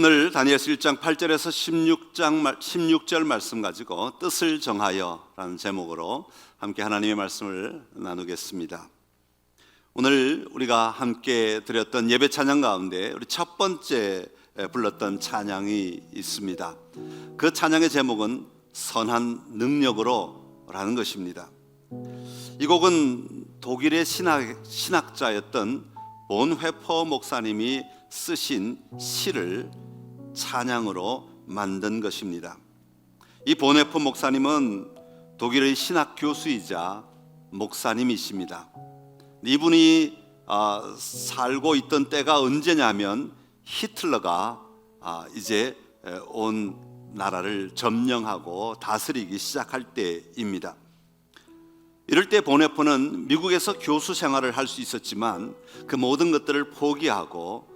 오늘 다니엘서 1장 8절에서 16절 말씀 가지고 뜻을 정하여 라는 제목으로 함께 하나님의 말씀을 나누겠습니다. 오늘 우리가 함께 드렸던 예배 찬양 가운데 우리 첫 번째 불렀던 찬양이 있습니다. 그 찬양의 제목은 선한 능력으로 라는 것입니다. 이 곡은 독일의 신학자였던 본회퍼 목사님이 쓰신 시를 찬양으로 만든 것입니다. 이 본회퍼 목사님은 독일의 신학 교수이자 목사님이십니다. 이분이 살고 있던 때가 언제냐면 히틀러가 이제 온 나라를 점령하고 다스리기 시작할 때입니다. 이럴 때 본회퍼는 미국에서 교수 생활을 할 수 있었지만 그 모든 것들을 포기하고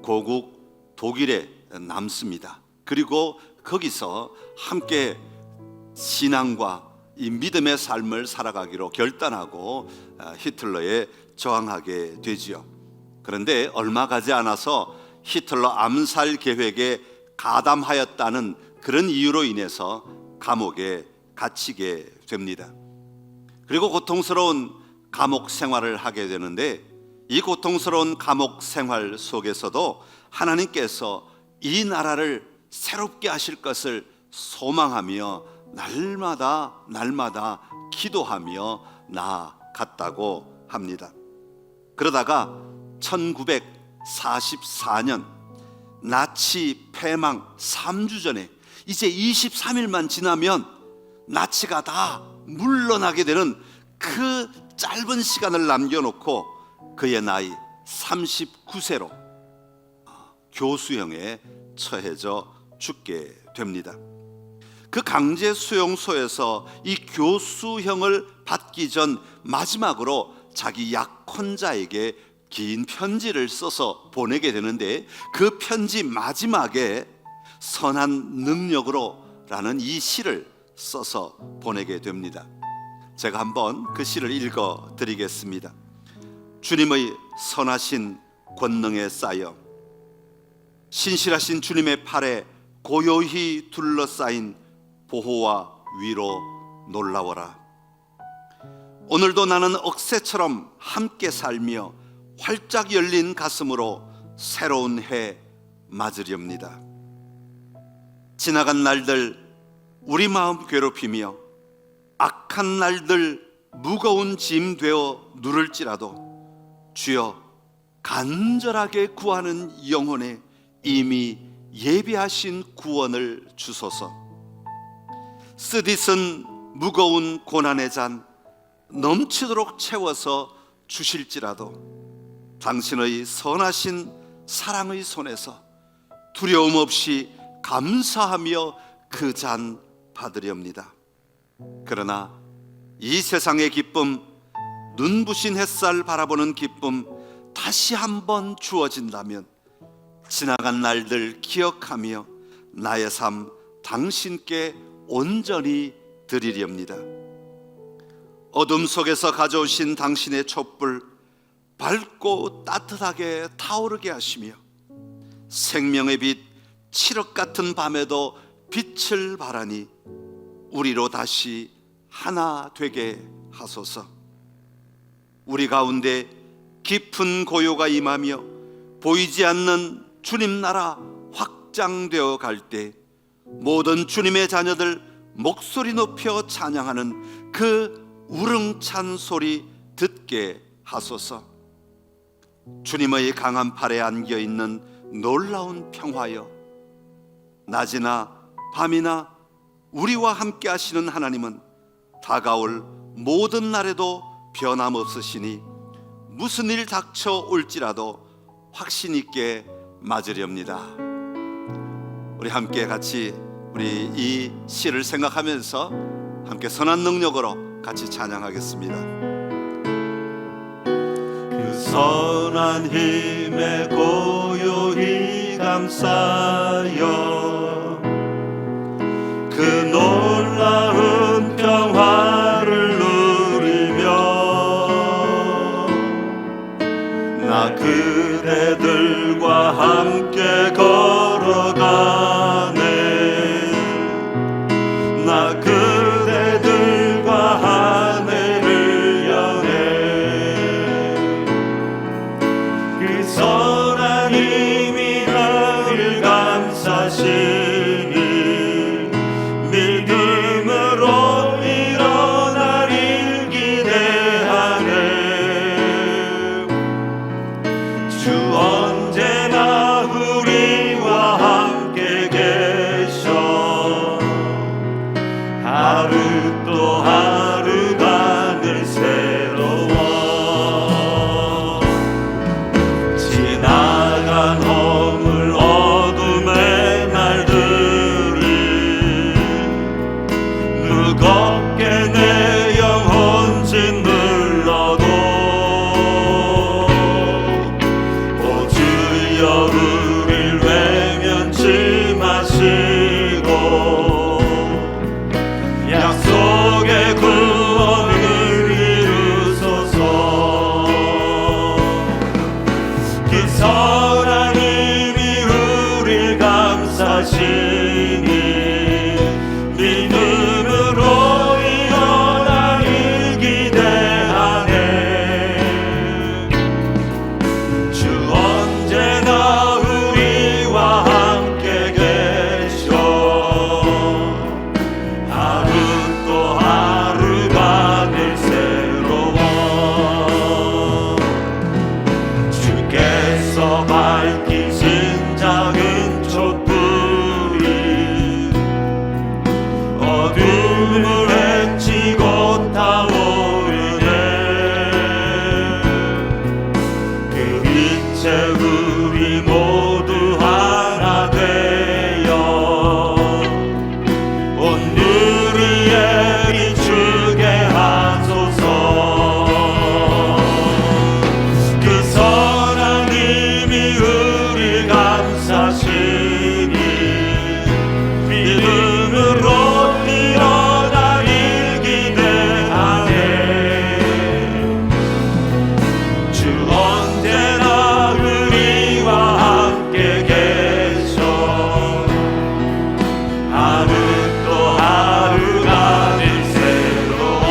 고국 독일에 남습니다. 그리고 거기서 함께 신앙과 이 믿음의 삶을 살아가기로 결단하고 히틀러에 저항하게 되지요. 그런데 얼마 가지 않아서 히틀러 암살 계획에 가담하였다는 그런 이유로 인해서 감옥에 갇히게 됩니다. 그리고 고통스러운 감옥 생활을 하게 되는데 이 고통스러운 감옥 생활 속에서도 하나님께서 이 나라를 새롭게 하실 것을 소망하며 날마다 기도하며 나아갔다고 합니다. 그러다가 1944년 나치 패망 3주 전에 이제 23일만 지나면 나치가 다 물러나게 되는 그 짧은 시간을 남겨놓고 그의 나이 39세로 교수형에 처해져 죽게 됩니다. 그 강제 수용소에서 이 교수형을 받기 전 마지막으로 자기 약혼자에게 긴 편지를 써서 보내게 되는데 그 편지 마지막에 선한 능력으로 라는 이 시를 써서 보내게 됩니다. 제가 한번 그 시를 읽어 드리겠습니다. 주님의 선하신 권능에 쌓여 신실하신 주님의 팔에 고요히 둘러싸인 보호와 위로 놀라워라. 오늘도 나는 억새처럼 함께 살며 활짝 열린 가슴으로 새로운 해 맞으렵니다. 지나간 날들 우리 마음 괴롭히며 악한 날들 무거운 짐 되어 누를지라도 주여 간절하게 구하는 영혼에 이미 예비하신 구원을 주소서. 쓰디쓴 무거운 고난의 잔 넘치도록 채워서 주실지라도 당신의 선하신 사랑의 손에서 두려움 없이 감사하며 그 잔 받으렵니다. 그러나 이 세상의 기쁨, 눈부신 햇살 바라보는 기쁨 다시 한번 주어진다면 지나간 날들 기억하며 나의 삶 당신께 온전히 드리렵니다. 어둠 속에서 가져오신 당신의 촛불 밝고 따뜻하게 타오르게 하시며 생명의 빛 칠흑 같은 밤에도 빛을 발하니 우리로 다시 하나 되게 하소서. 우리 가운데 깊은 고요가 임하며 보이지 않는 주님 나라 확장되어 갈 때 모든 주님의 자녀들 목소리 높여 찬양하는 그 우렁찬 소리 듣게 하소서. 주님의 강한 팔에 안겨있는 놀라운 평화여, 낮이나 밤이나 우리와 함께 하시는 하나님은 다가올 모든 날에도 변함없으시니 무슨 일 닥쳐 올지라도 확신 있게 맞으렵니다. 우리 함께 같이 우리 이 시를 생각하면서 함께 선한 능력으로 같이 찬양하겠습니다. 그 선한 힘에 고요히 감싸여 그 놀라운 평화를 누리며 나 그대들과 함께 걸어 우릴 감싸시니 믿음으로 일어나길 기대하네. 주 언제나 우리와 함께 계셔. 하루 또 하루가 늘 새로워. 지나간 허물 어둠의 날들이 무겁게 내 영혼 짓눌러도 오 주여 우릴 외면치 마시고 약속의 구원을 이루소서. 그 선한 힘이 우릴 감싸시니 믿음으로 일어나길 기대하네. 주 언제나 우리와 함께 계셔. 하루 또 하루가 늘 새로워. 주께서 밝히신 작은 촛불이 어둠을 헤치고 타오르네. 그 빛에 우리 모두 하나 되어 온 누리에 비추게 하소서. 그 선한 힘이 우릴 감싸시니 믿음으로 일어나길 기대하네. 주 언제나 우리와 함께 계셔. 하루 또 하루가 늘 새로워.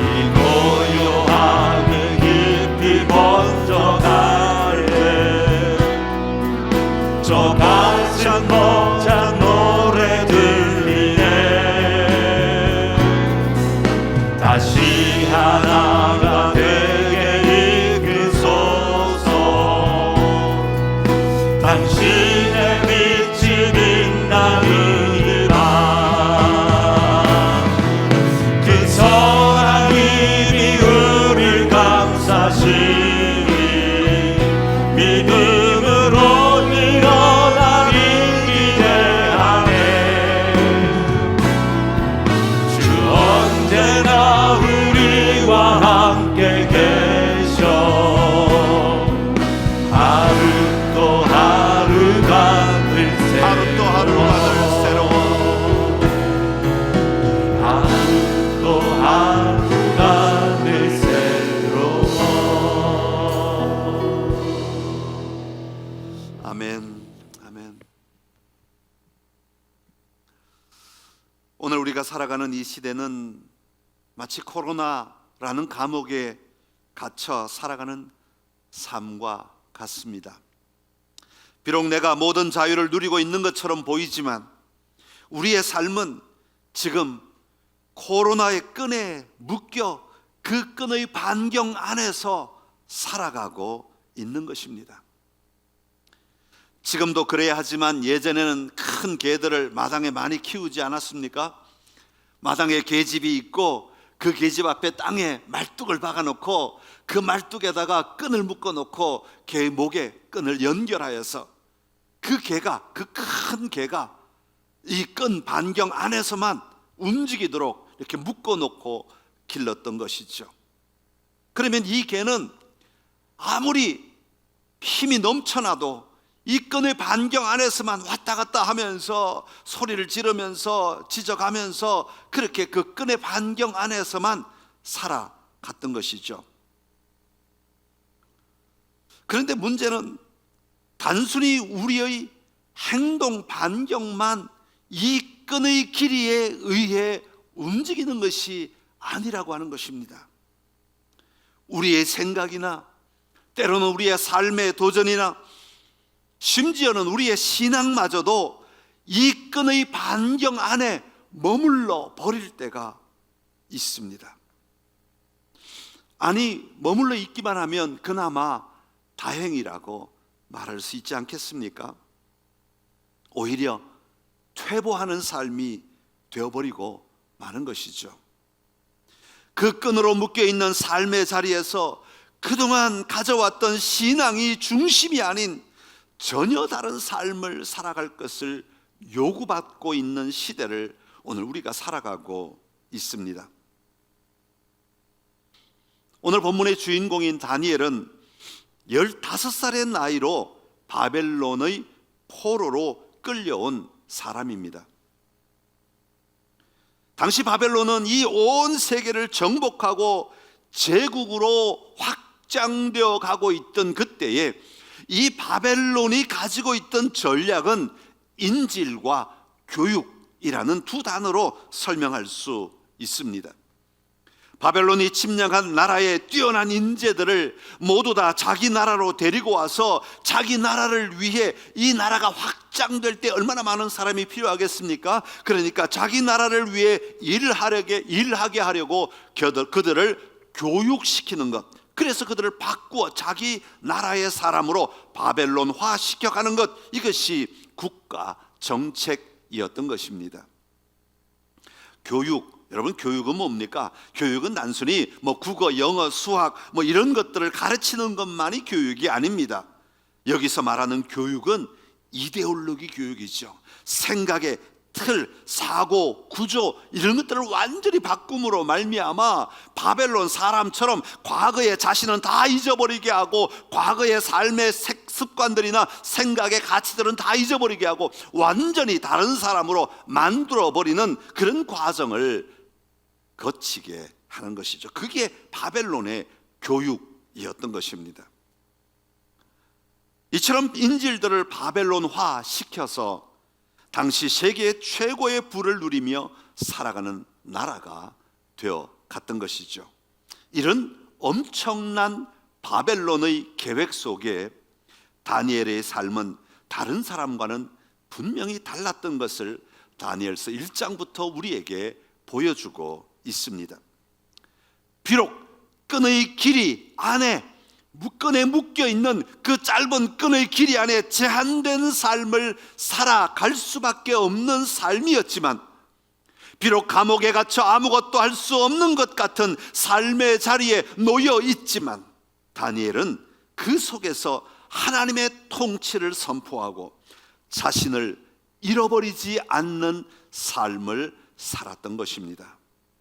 이 고요함을 깊이 번져갈래. 저 가슴 벅찬 노래 들리네. 다시 하나가 되게 이끄소서. 당신의 빛이 빛나느니라. 그 선한 힘이 우릴 감싸시니 믿음으로 일어나길 기대하네. 주 언제나 우리와 함께 계셔. 하루 또 하루가 늘 새로워. 하루 또 하루가 늘 새로워. 아멘. 아멘. 오늘 우리가 살아가는 이 시대는 마치 코로나라는 감옥에 갇혀 살아가는 삶과 같습니다. 비록 내가 모든 자유를 누리고 있는 것처럼 보이지만 우리의 삶은 지금 코로나의 끈에 묶여 그 끈의 반경 안에서 살아가고 있는 것입니다. 지금도 그래야 하지만 예전에는 큰 개들을 마당에 많이 키우지 않았습니까? 마당에 개집이 있고 그 개집 앞에 땅에 말뚝을 박아놓고 그 말뚝에다가 끈을 묶어놓고 개 목에 끈을 연결하여서 그 개가, 그 큰 개가 이 끈 반경 안에서만 움직이도록 이렇게 묶어놓고 길렀던 것이죠. 그러면 이 개는 아무리 힘이 넘쳐나도 이 끈의 반경 안에서만 왔다 갔다 하면서 소리를 지르면서 짖어가면서 그렇게 그 끈의 반경 안에서만 살아갔던 것이죠. 그런데 문제는 단순히 우리의 행동 반경만 이 끈의 길이에 의해 움직이는 것이 아니라고 하는 것입니다. 우리의 생각이나 때로는 우리의 삶의 도전이나 심지어는 우리의 신앙마저도 이 끈의 반경 안에 머물러 버릴 때가 있습니다. 아니, 머물러 있기만 하면 그나마 다행이라고 말할 수 있지 않겠습니까? 오히려 퇴보하는 삶이 되어버리고 마는 것이죠. 그 끈으로 묶여있는 삶의 자리에서 그동안 가져왔던 신앙이 중심이 아닌 전혀 다른 삶을 살아갈 것을 요구받고 있는 시대를 오늘 우리가 살아가고 있습니다. 오늘 본문의 주인공인 다니엘은 15살의 나이로 바벨론의 포로로 끌려온 사람입니다. 당시 바벨론은 이 온 세계를 정복하고 제국으로 확장되어 가고 있던 그때에 이 바벨론이 가지고 있던 전략은 인질과 교육이라는 두 단어로 설명할 수 있습니다. 바벨론이 침략한 나라의 뛰어난 인재들을 모두 다 자기 나라로 데리고 와서 자기 나라를 위해, 이 나라가 확장될 때 얼마나 많은 사람이 필요하겠습니까? 그러니까 자기 나라를 위해 일하게 하려고 그들을 교육시키는 것, 그래서 그들을 바꾸어 자기 나라의 사람으로 바벨론화 시켜가는 것, 이것이 국가 정책이었던 것입니다. 교육, 여러분, 교육은 뭡니까? 교육은 단순히 국어, 영어, 수학 이런 것들을 가르치는 것만이 교육이 아닙니다. 여기서 말하는 교육은 이데올로기 교육이죠. 생각의 틀, 사고, 구조, 이런 것들을 완전히 바꿈으로 말미암아 바벨론 사람처럼 과거의 자신은 다 잊어버리게 하고, 과거의 삶의 습관들이나 생각의 가치들은 다 잊어버리게 하고 완전히 다른 사람으로 만들어버리는 그런 과정을 거치게 하는 것이죠. 그게 바벨론의 교육이었던 것입니다. 이처럼 인질들을 바벨론화 시켜서 당시 세계 최고의 부를 누리며 살아가는 나라가 되어 갔던 것이죠. 이런 엄청난 바벨론의 계획 속에 다니엘의 삶은 다른 사람과는 분명히 달랐던 것을 다니엘서 1장부터 우리에게 보여주고 있습니다. 비록 끈의 길이 안에, 끈에 묶여있는 그 짧은 끈의 길이 안에 제한된 삶을 살아갈 수밖에 없는 삶이었지만, 비록 감옥에 갇혀 아무것도 할 수 없는 것 같은 삶의 자리에 놓여 있지만, 다니엘은 그 속에서 하나님의 통치를 선포하고 자신을 잃어버리지 않는 삶을 살았던 것입니다.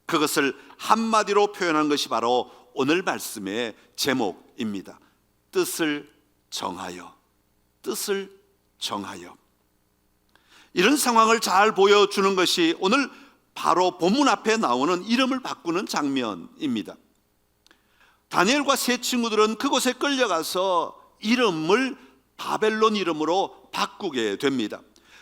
그것을 한마디로 표현한 것이 바로 오늘 말씀의 제목입니다. 뜻을 정하여. 뜻을 정하여. 이런 상황을 잘 보여주는 것이 오늘 바로 본문 앞에 나오는 이름을 바꾸는 장면입니다. 다니엘과 세 친구들은 그곳에 끌려가서 이름을 바벨론 이름으로 바꾸게 됩니다.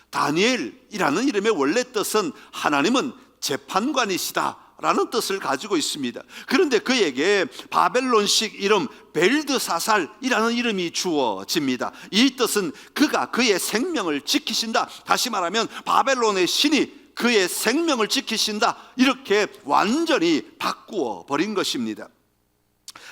다니엘이라는 이름의 원래 뜻은 하나님은 재판관이시다 라는 뜻을 가지고 있습니다. 그런데 그에게 바벨론식 이름 벨드사살이라는 이름이 주어집니다. 이 뜻은 그가 그의 생명을 지키신다, 다시 말하면 바벨론의 신이 그의 생명을 지키신다, 이렇게 완전히 바꾸어 버린 것입니다.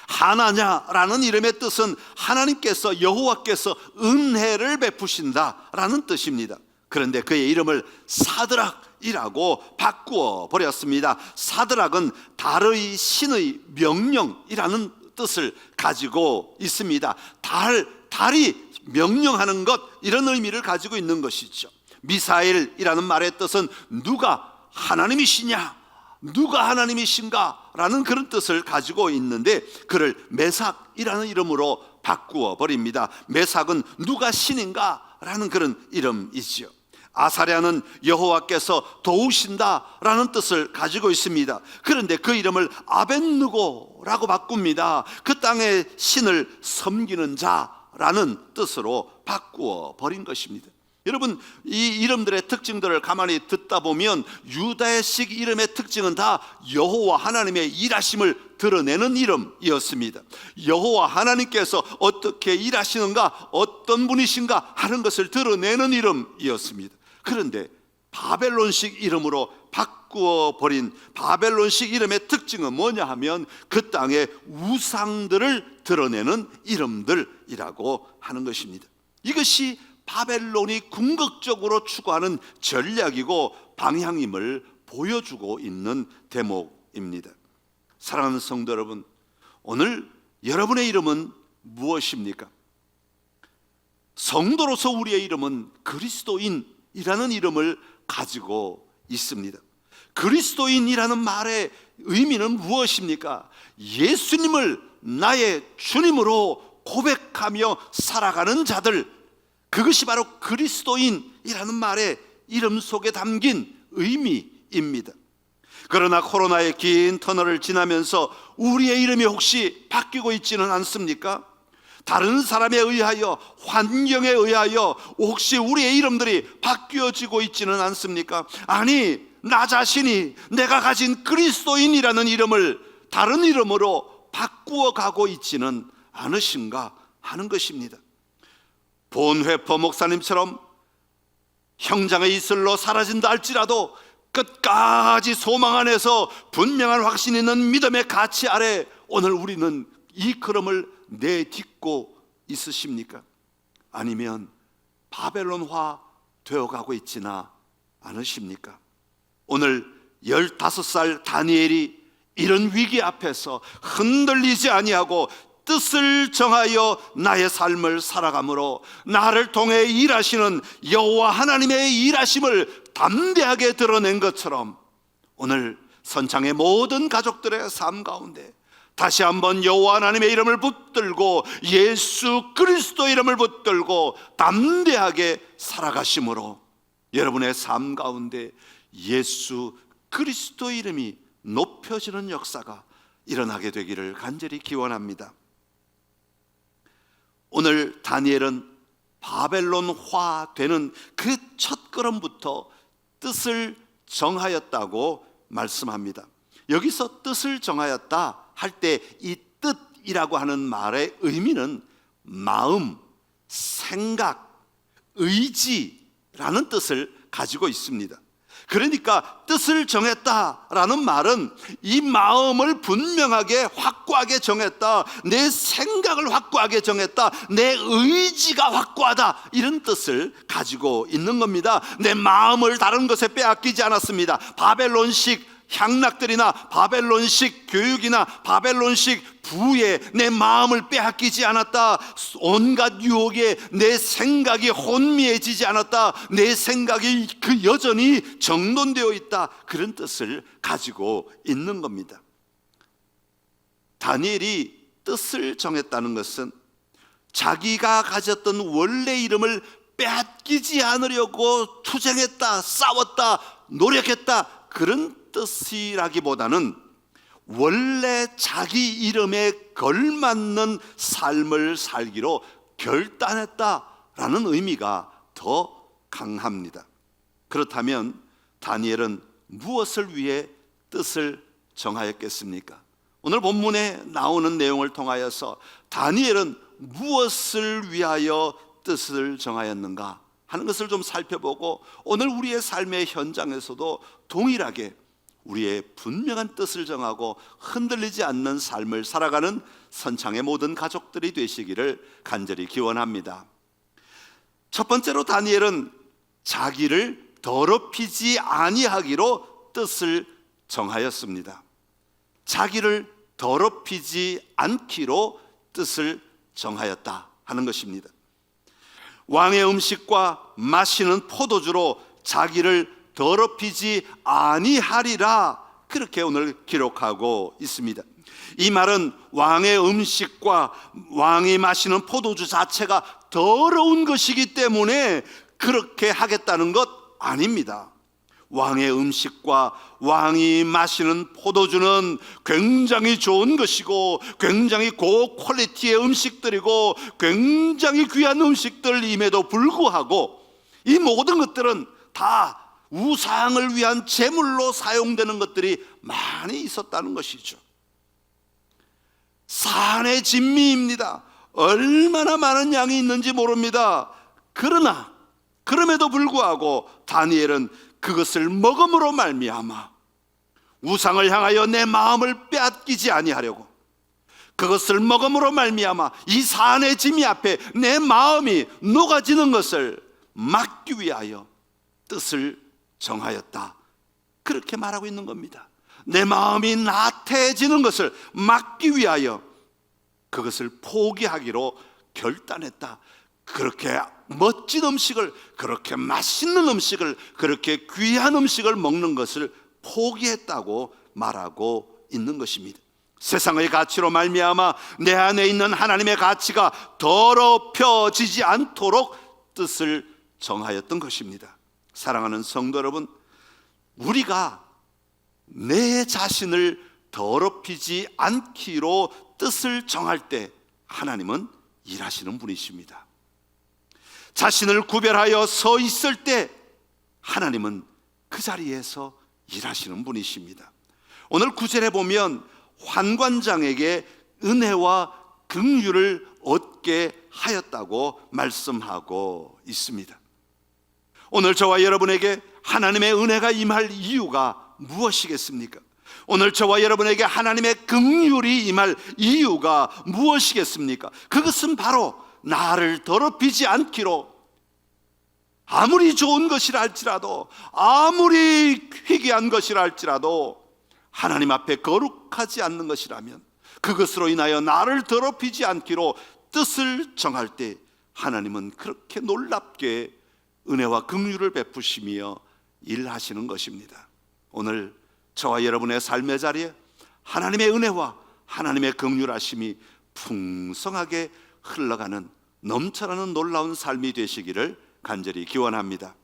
하나냐라는 이름의 뜻은 하나님께서, 여호와께서 은혜를 베푸신다 라는 뜻입니다. 그런데 그의 이름을 사드락이라고 바꾸어 버렸습니다. 사드락은 달의 신의 명령이라는 뜻을 가지고 있습니다. 달이 명령하는 것, 이런 의미를 가지고 있는 것이죠. 미사엘이라는 말의 뜻은 누가 하나님이시냐, 누가 하나님이신가 라는 그런 뜻을 가지고 있는데, 그를 메삭이라는 이름으로 바꾸어 버립니다. 메삭은 누가 신인가 라는 그런 이름이지요. 아사랴는 여호와께서 도우신다 라는 뜻을 가지고 있습니다. 그런데 그 이름을 아벳느고라고 바꿉니다. 그 땅의 신을 섬기는 자라는 뜻으로 바꾸어 버린 것입니다. 여러분, 이 이름들의 특징들을 가만히 듣다 보면 유다의식 이름의 특징은 다 여호와 하나님의 일하심을 드러내는 이름이었습니다. 여호와 하나님께서 어떻게 일하시는가, 어떤 분이신가 하는 것을 드러내는 이름이었습니다. 그런데 바벨론식 이름으로 바꾸어 버린 바벨론식 이름의 특징은 뭐냐 하면 그 땅의 우상들을 드러내는 이름들이라고 하는 것입니다. 이것이 바벨론이 궁극적으로 추구하는 전략이고 방향임을 보여주고 있는 대목입니다. 사랑하는 성도 여러분, 오늘 여러분의 이름은 무엇입니까? 성도로서 우리의 이름은 그리스도인이라는 이름을 가지고 있습니다. 그리스도인이라는 말의 의미는 무엇입니까? 예수님을 나의 주님으로 고백하며 살아가는 자들, 그것이 바로 그리스도인이라는 말의 이름 속에 담긴 의미입니다. 그러나 코로나의 긴 터널을 지나면서 우리의 이름이 혹시 바뀌고 있지는 않습니까? 다른 사람에 의하여, 환경에 의하여 혹시 우리의 이름들이 바뀌어지고 있지는 않습니까? 아니, 나 자신이 내가 가진 그리스도인이라는 이름을 다른 이름으로 바꾸어 가고 있지는 않으신가 하는 것입니다. 본회퍼 목사님처럼 형장의 이슬로 사라진다 할지라도 끝까지 소망 안에서 분명한 확신 있는 믿음의 가치 아래 오늘 우리는 이 걸음을 내딛고 있으십니까? 아니면 바벨론화 되어가고 있지나 않으십니까? 오늘 15살 다니엘이 이런 위기 앞에서 흔들리지 아니하고 뜻을 정하여 나의 삶을 살아가므로 나를 통해 일하시는 여호와 하나님의 일하심을 담대하게 드러낸 것처럼 오늘 선창의 모든 가족들의 삶 가운데 다시 한번 여호와 하나님의 이름을 붙들고 예수 그리스도 이름을 붙들고 담대하게 살아가심으로 여러분의 삶 가운데 예수 그리스도 이름이 높여지는 역사가 일어나게 되기를 간절히 기원합니다. 오늘 다니엘은 바벨론화 되는 그 첫걸음부터 뜻을 정하였다고 말씀합니다. 여기서 뜻을 정하였다 할 때 이 뜻이라고 하는 말의 의미는 마음, 생각, 의지라는 뜻을 가지고 있습니다. 그러니까 뜻을 정했다라는 말은 이 마음을 분명하게 확고하게 정했다, 내 생각을 확고하게 정했다, 내 의지가 확고하다, 이런 뜻을 가지고 있는 겁니다. 내 마음을 다른 것에 빼앗기지 않았습니다. 바벨론식 향락들이나 바벨론식 교육이나 바벨론식 부에 내 마음을 빼앗기지 않았다. 온갖 유혹에 내 생각이 혼미해지지 않았다. 내 생각이 그 여전히 정돈되어 있다. 그런 뜻을 가지고 있는 겁니다. 다니엘이 뜻을 정했다는 것은 자기가 가졌던 원래 이름을 빼앗기지 않으려고 투쟁했다, 싸웠다, 노력했다, 그런 뜻이라기보다는 원래 자기 이름에 걸맞는 삶을 살기로 결단했다라는 의미가 더 강합니다. 그렇다면 다니엘은 무엇을 위해 뜻을 정하였겠습니까? 오늘 본문에 나오는 내용을 통하여서 다니엘은 무엇을 위하여 뜻을 정하였는가 하는 것을 좀 살펴보고 오늘 우리의 삶의 현장에서도 동일하게 우리의 분명한 뜻을 정하고 흔들리지 않는 삶을 살아가는 선창의 모든 가족들이 되시기를 간절히 기원합니다. 첫 번째로 다니엘은 자기를 더럽히지 아니하기로 뜻을 정하였습니다. 자기를 더럽히지 않기로 뜻을 정하였다 하는 것입니다. 왕의 음식과 마시는 포도주로 자기를 더럽히지 아니하리라, 그렇게 오늘 기록하고 있습니다. 이 말은 왕의 음식과 왕이 마시는 포도주 자체가 더러운 것이기 때문에 그렇게 하겠다는 것 아닙니다. 왕의 음식과 왕이 마시는 포도주는 굉장히 좋은 것이고 굉장히 고퀄리티의 음식들이고 굉장히 귀한 음식들임에도 불구하고 이 모든 것들은 다 우상을 위한 제물로 사용되는 것들이 많이 있었다는 것이죠. 산의 진미입니다. 얼마나 많은 양이 있는지 모릅니다. 그러나 그럼에도 불구하고 다니엘은 그것을 먹음으로 말미암아 우상을 향하여 내 마음을 빼앗기지 아니하려고, 그것을 먹음으로 말미암아 이 산의 진미 앞에 내 마음이 녹아지는 것을 막기 위하여 뜻을 정하였다, 그렇게 말하고 있는 겁니다. 내 마음이 나태해지는 것을 막기 위하여 그것을 포기하기로 결단했다. 그렇게 멋진 음식을, 그렇게 맛있는 음식을, 그렇게 귀한 음식을 먹는 것을 포기했다고 말하고 있는 것입니다. 세상의 가치로 말미암아 내 안에 있는 하나님의 가치가 더럽혀지지 않도록 뜻을 정하였던 것입니다. 사랑하는 성도 여러분, 우리가 내 자신을 더럽히지 않기로 뜻을 정할 때 하나님은 일하시는 분이십니다. 자신을 구별하여 서 있을 때 하나님은 그 자리에서 일하시는 분이십니다. 오늘 9절에 보면 환관장에게 은혜와 긍휼을 얻게 하였다고 말씀하고 있습니다. 오늘 저와 여러분에게 하나님의 은혜가 임할 이유가 무엇이겠습니까? 오늘 저와 여러분에게 하나님의 긍휼이 임할 이유가 무엇이겠습니까? 그것은 바로 나를 더럽히지 않기로, 아무리 좋은 것이라 할지라도, 아무리 희귀한 것이라 할지라도 하나님 앞에 거룩하지 않는 것이라면 그것으로 인하여 나를 더럽히지 않기로 뜻을 정할 때 하나님은 그렇게 놀랍게 은혜와 긍휼을 베푸시며 일하시는 것입니다. 오늘 저와 여러분의 삶의 자리에 하나님의 은혜와 하나님의 긍휼하심이 풍성하게 흘러가는, 넘쳐나는 놀라운 삶이 되시기를 간절히 기원합니다.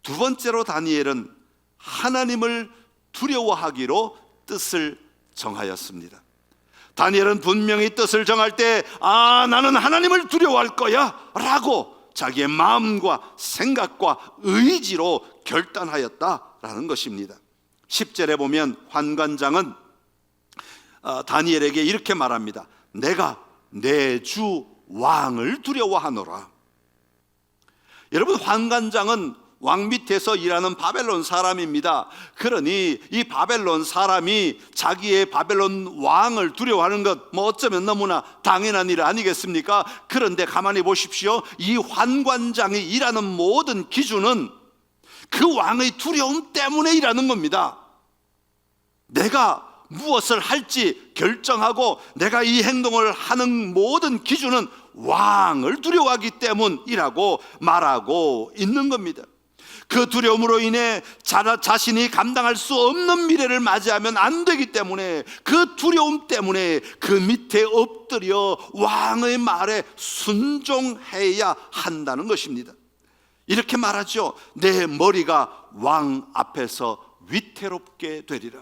두 번째로 다니엘은 하나님을 두려워하기로 뜻을 정하였습니다. 다니엘은 분명히 뜻을 정할 때 나는 하나님을 두려워할 거야 라고 자기의 마음과 생각과 의지로 결단하였다라는 것입니다. 10절에 보면 환관장은 다니엘에게 이렇게 말합니다. 내가 내 주 왕을 두려워하노라. 여러분, 환관장은 왕 밑에서 일하는 바벨론 사람입니다. 그러니 이 바벨론 사람이 자기의 바벨론 왕을 두려워하는 것, 어쩌면 너무나 당연한 일 아니겠습니까? 그런데 가만히 보십시오. 이 환관장이 일하는 모든 기준은 그 왕의 두려움 때문에 일하는 겁니다. 내가 무엇을 할지 결정하고 내가 이 행동을 하는 모든 기준은 왕을 두려워하기 때문이라고 말하고 있는 겁니다. 그 두려움으로 인해 자신이 감당할 수 없는 미래를 맞이하면 안 되기 때문에, 그 두려움 때문에 그 밑에 엎드려 왕의 말에 순종해야 한다는 것입니다. 이렇게 말하죠. 내 머리가 왕 앞에서 위태롭게 되리라.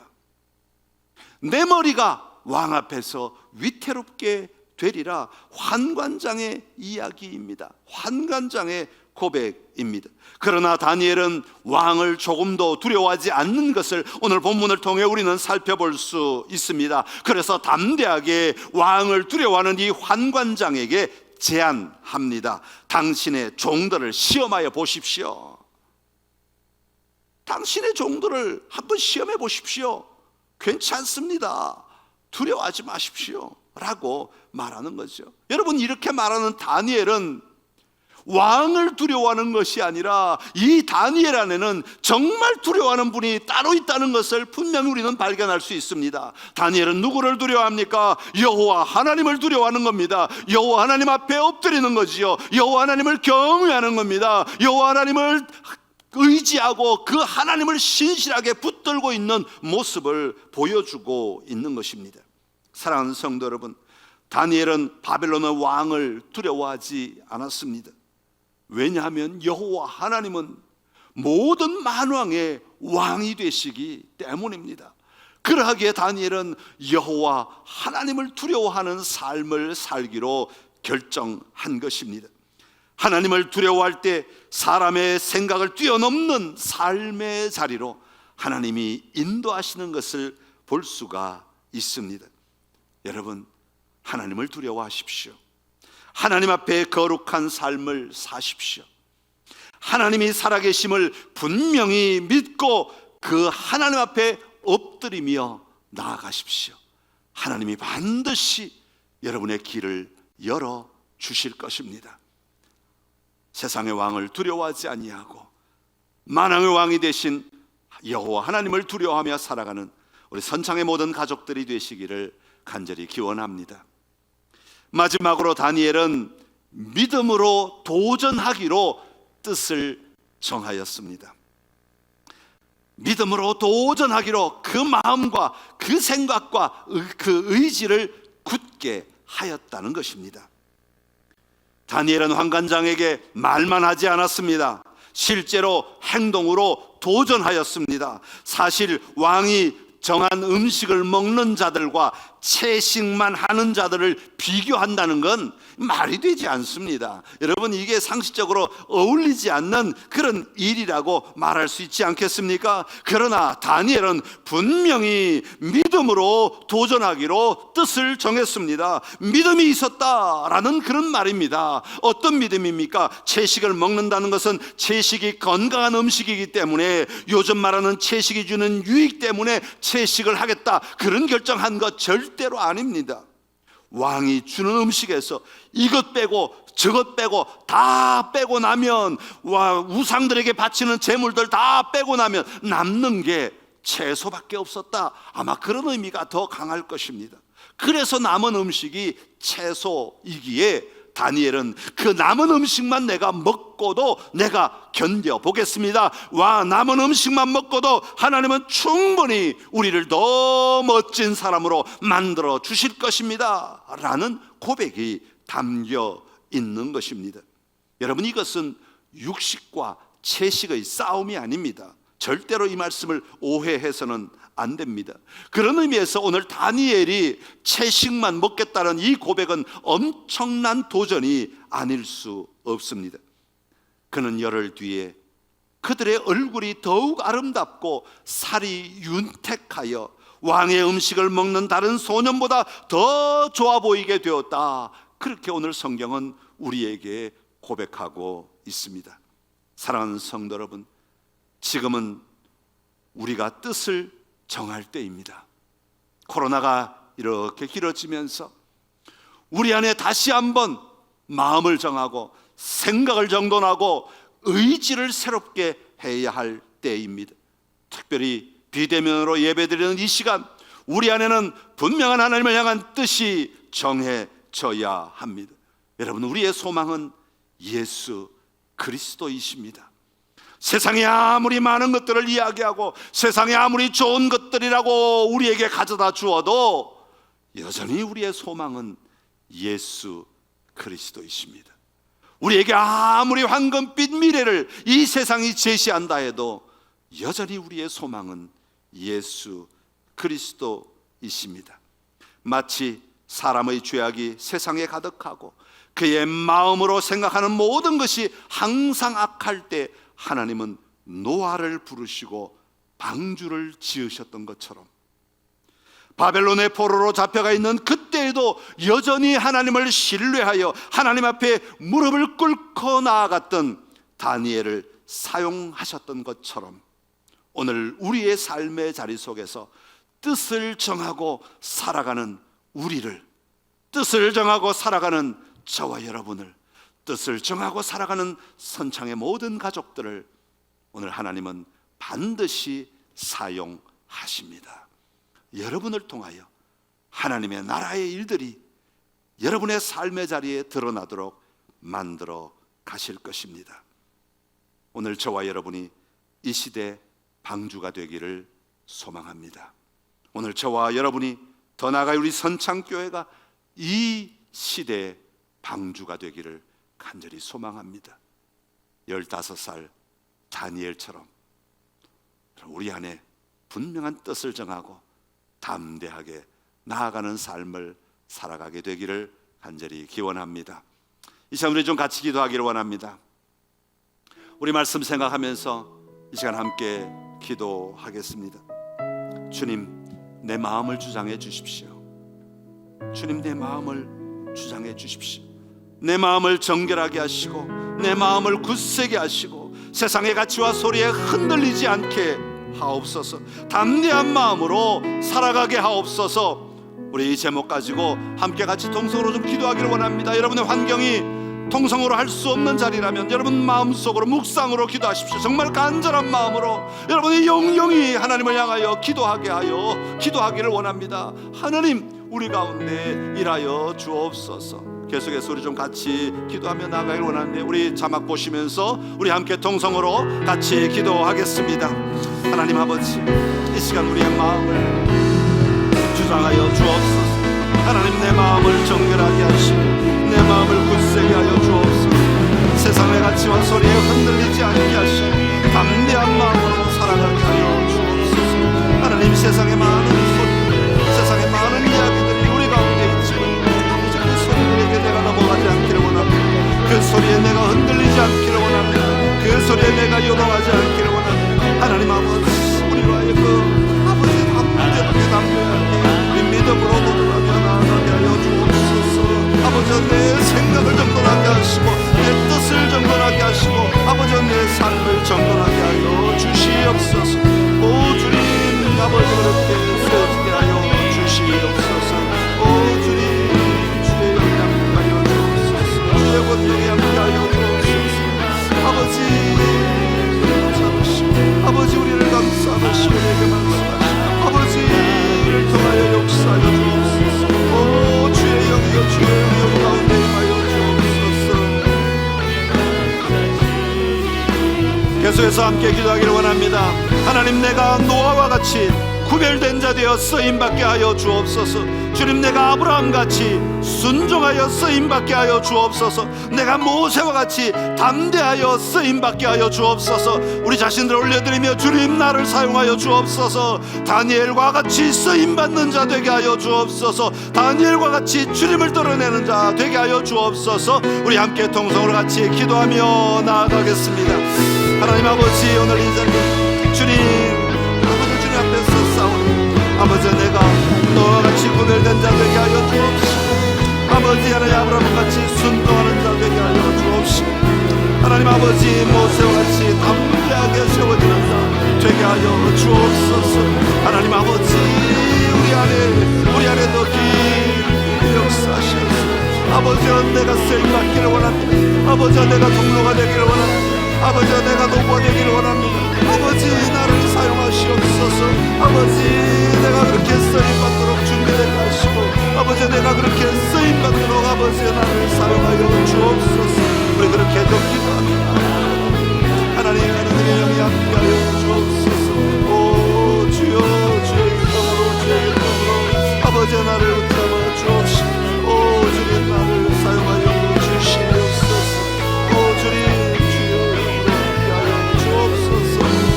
내 머리가 왕 앞에서 위태롭게 되리라. 환관장의 이야기입니다. 환관장의 고백입니다. 그러나 다니엘은 왕을 조금도 두려워하지 않는 것을 오늘 본문을 통해 우리는 살펴볼 수 있습니다. 그래서 담대하게 왕을 두려워하는 이 환관장에게 제안합니다. 당신의 종들을 시험하여 보십시오. 당신의 종들을 한번 시험해 보십시오. 괜찮습니다. 두려워하지 마십시오 라고 말하는 거죠. 여러분, 이렇게 말하는 다니엘은 왕을 두려워하는 것이 아니라 이 다니엘 안에는 정말 두려워하는 분이 따로 있다는 것을 분명히 우리는 발견할 수 있습니다. 다니엘은 누구를 두려워합니까? 여호와 하나님을 두려워하는 겁니다. 여호와 하나님 앞에 엎드리는 거지요. 여호와 하나님을 경외하는 겁니다. 여호와 하나님을 의지하고 그 하나님을 신실하게 붙들고 있는 모습을 보여주고 있는 것입니다. 사랑하는 성도 여러분, 다니엘은 바벨론의 왕을 두려워하지 않았습니다. 왜냐하면 여호와 하나님은 모든 만왕의 왕이 되시기 때문입니다. 그러하기에 다니엘은 여호와 하나님을 두려워하는 삶을 살기로 결정한 것입니다. 하나님을 두려워할 때 사람의 생각을 뛰어넘는 삶의 자리로 하나님이 인도하시는 것을 볼 수가 있습니다. 여러분, 하나님을 두려워하십시오. 하나님 앞에 거룩한 삶을 사십시오. 하나님이 살아계심을 분명히 믿고 그 하나님 앞에 엎드리며 나아가십시오. 하나님이 반드시 여러분의 길을 열어 주실 것입니다. 세상의 왕을 두려워하지 아니하고 만왕의 왕이 되신 여호와 하나님을 두려워하며 살아가는 우리 선창의 모든 가족들이 되시기를 간절히 기원합니다. 마지막으로 다니엘은 믿음으로 도전하기로 뜻을 정하였습니다. 믿음으로 도전하기로 그 마음과 그 생각과 그 의지를 굳게 하였다는 것입니다. 다니엘은 환관장에게 말만 하지 않았습니다. 실제로 행동으로 도전하였습니다. 사실 왕이 정한 음식을 먹는 자들과 채식만 하는 자들을 비교한다는 건 말이 되지 않습니다. 여러분, 이게 상식적으로 어울리지 않는 그런 일이라고 말할 수 있지 않겠습니까? 그러나 다니엘은 분명히 믿음으로 도전하기로 뜻을 정했습니다. 믿음이 있었다라는 그런 말입니다. 어떤 믿음입니까? 채식을 먹는다는 것은 채식이 건강한 음식이기 때문에, 요즘 말하는 채식이 주는 유익 때문에 채식을 하겠다, 그런 결정한 것 절대로 아닙니다. 왕이 주는 음식에서 이것 빼고 저것 빼고 다 빼고 나면, 우상들에게 바치는 제물들 다 빼고 나면 남는 게 채소밖에 없었다, 아마 그런 의미가 더 강할 것입니다. 그래서 남은 음식이 채소이기에 다니엘은 그 남은 음식만 내가 먹고도 내가 견뎌보겠습니다. 남은 음식만 먹고도 하나님은 충분히 우리를 더 멋진 사람으로 만들어 주실 것입니다 라는 고백이 담겨 있는 것입니다. 여러분, 이것은 육식과 채식의 싸움이 아닙니다. 절대로 이 말씀을 오해해서는 안 됩니다. 그런 의미에서 오늘 다니엘이 채식만 먹겠다는 이 고백은 엄청난 도전이 아닐 수 없습니다. 그는 열흘 뒤에 그들의 얼굴이 더욱 아름답고 살이 윤택하여 왕의 음식을 먹는 다른 소년보다 더 좋아 보이게 되었다, 그렇게 오늘 성경은 우리에게 고백하고 있습니다. 사랑하는 성도 여러분, 지금은 우리가 뜻을 정할 때입니다. 코로나가 이렇게 길어지면서 우리 안에 다시 한번 마음을 정하고 생각을 정돈하고 의지를 새롭게 해야 할 때입니다. 특별히 비대면으로 예배드리는 이 시간, 우리 안에는 분명한 하나님을 향한 뜻이 정해져야 합니다. 여러분, 우리의 소망은 예수 그리스도이십니다. 세상에 아무리 많은 것들을 이야기하고 세상에 아무리 좋은 것들이라고 우리에게 가져다 주어도 여전히 우리의 소망은 예수 그리스도이십니다. 우리에게 아무리 황금빛 미래를 이 세상이 제시한다 해도 여전히 우리의 소망은 예수 그리스도이십니다. 마치 사람의 죄악이 세상에 가득하고 그의 마음으로 생각하는 모든 것이 항상 악할 때 하나님은 노아를 부르시고 방주를 지으셨던 것처럼, 바벨론의 포로로 잡혀가 있는 그때에도 여전히 하나님을 신뢰하여 하나님 앞에 무릎을 꿇고 나아갔던 다니엘을 사용하셨던 것처럼, 오늘 우리의 삶의 자리 속에서 뜻을 정하고 살아가는 우리를, 뜻을 정하고 살아가는 저와 여러분을, 뜻을 정하고 살아가는 선창의 모든 가족들을 오늘 하나님은 반드시 사용하십니다. 여러분을 통하여 하나님의 나라의 일들이 여러분의 삶의 자리에 드러나도록 만들어 가실 것입니다. 오늘 저와 여러분이 이 시대 방주가 되기를 소망합니다. 오늘 저와 여러분이, 더 나아가 우리 선창교회가 이 시대의 방주가 되기를 간절히 소망합니다. 15살 다니엘처럼 우리 안에 분명한 뜻을 정하고 담대하게 나아가는 삶을 살아가게 되기를 간절히 기원합니다. 이 시간 우리 좀 같이 기도하기를 원합니다. 우리 말씀 생각하면서 이 시간 함께 기도하겠습니다. 주님, 내 마음을 주장해 주십시오. 주님, 내 마음을 주장해 주십시오. 내 마음을 정결하게 하시고 내 마음을 굳세게 하시고 세상의 가치와 소리에 흔들리지 않게 하옵소서. 담대한 마음으로 살아가게 하옵소서. 우리 이 제목 가지고 함께 같이 통성으로 좀 기도하기를 원합니다. 여러분의 환경이 통성으로 할 수 없는 자리라면 여러분 마음속으로 묵상으로 기도하십시오. 정말 간절한 마음으로 여러분의 영영이 하나님을 향하여 기도하기를 원합니다. 하나님, 우리 가운데 일하여 주옵소서. 계속해서 우리 좀 같이 기도하며 나아가길 원하는데, 우리 자막 보시면서 우리 함께 통성으로 같이 기도하겠습니다. 하나님 아버지, 이 시간 우리의 마음을 주장하여 주옵소서. 하나님, 내 마음을 정결하게 하시고 내 마음을 굳세게 하여 주옵소서. 세상의 가치와 소리에 흔들리지 않게 하시고 담대한 마음으로 살아가게 하여 주옵소서. 하나님, 세상의 많은 소리, 세상의 많은 이야기들이 우리 가운데 있지만 그 소리들에게 내가 넘어가지 않기를 원합니다. 그 소리에 내가 흔들리지 않기를 원합니다. 그 소리에 내가 요동하지 않기를 원합니다. 하나님 아버지, 우리로 하여금 아버지 담대하게 믿음으로 도전하며 나아가게 하여 주옵소서. 아버지, 내 생각을 정돈하게 하시고 내 뜻을 정돈하게 하시고 아버지, 내 삶을 정돈하게 하여 주시옵소서. 오 주님, 아버지 그렇게 세워지게 하여 주시옵소서. 오 주님, 주의 영이 함께하여 주옵소서. 주의 권능이 함께하여 주옵소서. 아버지 감사하시고 아버지 우리를 감사하시고 우리에게 말씀하시고 아버지를 통하여 역사하여 주옵소서. 오 주의 영이여, 주의 영이 우리 가운데 임하여 주옵소서. 계속해서 함께 기도하기를 원합니다. 하나님, 내가 노아와 같이 구별된 자 되어 쓰임받게 하여 주옵소서. 주님, 내가 아브라함같이 순종하여 쓰임받게 하여 주옵소서. 내가 모세와 같이 담대하여 쓰임받게 하여 주옵소서. 우리 자신들을 올려드리며 주님, 나를 사용하여 주옵소서. 다니엘과 같이 쓰임받는 자 되게 하여 주옵소서. 다니엘과 같이 주님을 드러내는 자 되게 하여 주옵소서. 우리 함께 통성으로 같이 기도하며 나아가겠습니다. 하나님 아버지, 오늘 이 자리 주님 앞에서 싸우니 아버지, 내가 너와 같이 구별된 자 되게 하여 주옵시고 아버지, 하나님 아브라함같이 순종하는 자 되게 하여 주옵시고 하나님 아버지, 모세와 같이 담대하게 세워지는 자 되게 하여 주옵소서. 하나님 아버지, 우리 안에도 깊이 역사하시옵소서. 아버지, 내가 쓰임받기를 원합니다. 아버지, 내가 동료가 되기를 원합니다. 아버지, 내가 노부가 되기를 원합니다. 아버지, 나를 사용하시옵소서. 아버지, 내가 그렇게 쓰임받도록 준비되게 하시고 아버지, 내가 그렇게 쓰임받도록 아버지 나를 사용하여 주옵소서. 우리 그렇게 좀 기도합니다. 하나님의 영이 함께하여 주옵소서. 오 주여, 주의 이름으로 아버지, 나를 붙잡아 주옵시고 오 주님, 나를 사용하여 주시옵소서. 오 주님,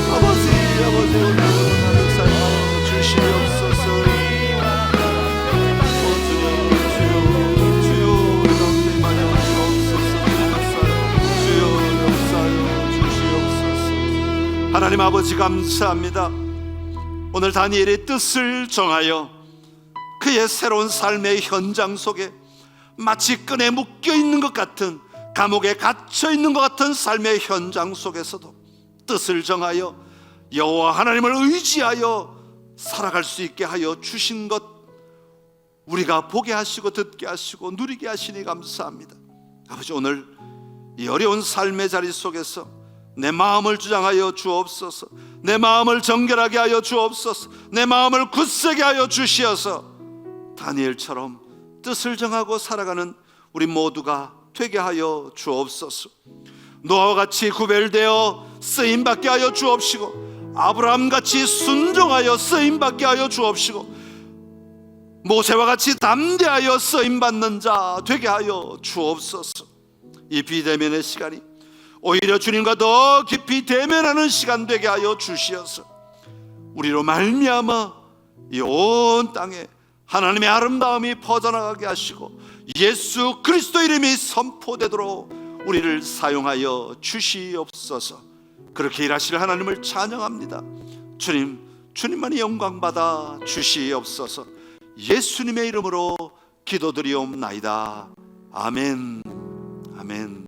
아버지 오늘 나를 사용하여 주시옵소서. 주여 가운데 임하여 주옵소서. 주여 역사하여 주시옵소서. 하나님 아버지, 감사합니다. 오늘 다니엘의 뜻을 정하여 그의 새로운 삶의 현장 속에 마치 끈에 묶여 있는 것 같은, 감옥에 갇혀 있는 것 같은 삶의 현장 속에서도 뜻을 정하여 여호와 하나님을 의지하여 살아갈 수 있게 하여 주신 것, 우리가 보게 하시고 듣게 하시고 누리게 하시니 감사합니다. 아버지, 오늘 이 어려운 삶의 자리 속에서 내 마음을 주장하여 주옵소서. 내 마음을 정결하게 하여 주옵소서. 내 마음을 굳세게 하여 주시어서 다니엘처럼 뜻을 정하고 살아가는 우리 모두가 되게 하여 주옵소서. 노아와 같이 구별되어 쓰임받게 하여 주옵시고 아브라함같이 순종하여 쓰임받게 하여 주옵시고 모세와 같이 담대하여 쓰임받는 자 되게 하여 주옵소서. 이 비대면의 시간이 오히려 주님과 더 깊이 대면하는 시간 되게 하여 주시어서 우리로 말미암아 이 온 땅에 하나님의 아름다움이 퍼져나가게 하시고 예수 그리스도 이름이 선포되도록 우리를 사용하여 주시옵소서. 그렇게 일하실 하나님을 찬양합니다. 주님, 주님만이 영광받아 주시옵소서. 예수님의 이름으로 기도드리옵나이다. 아멘. 아멘.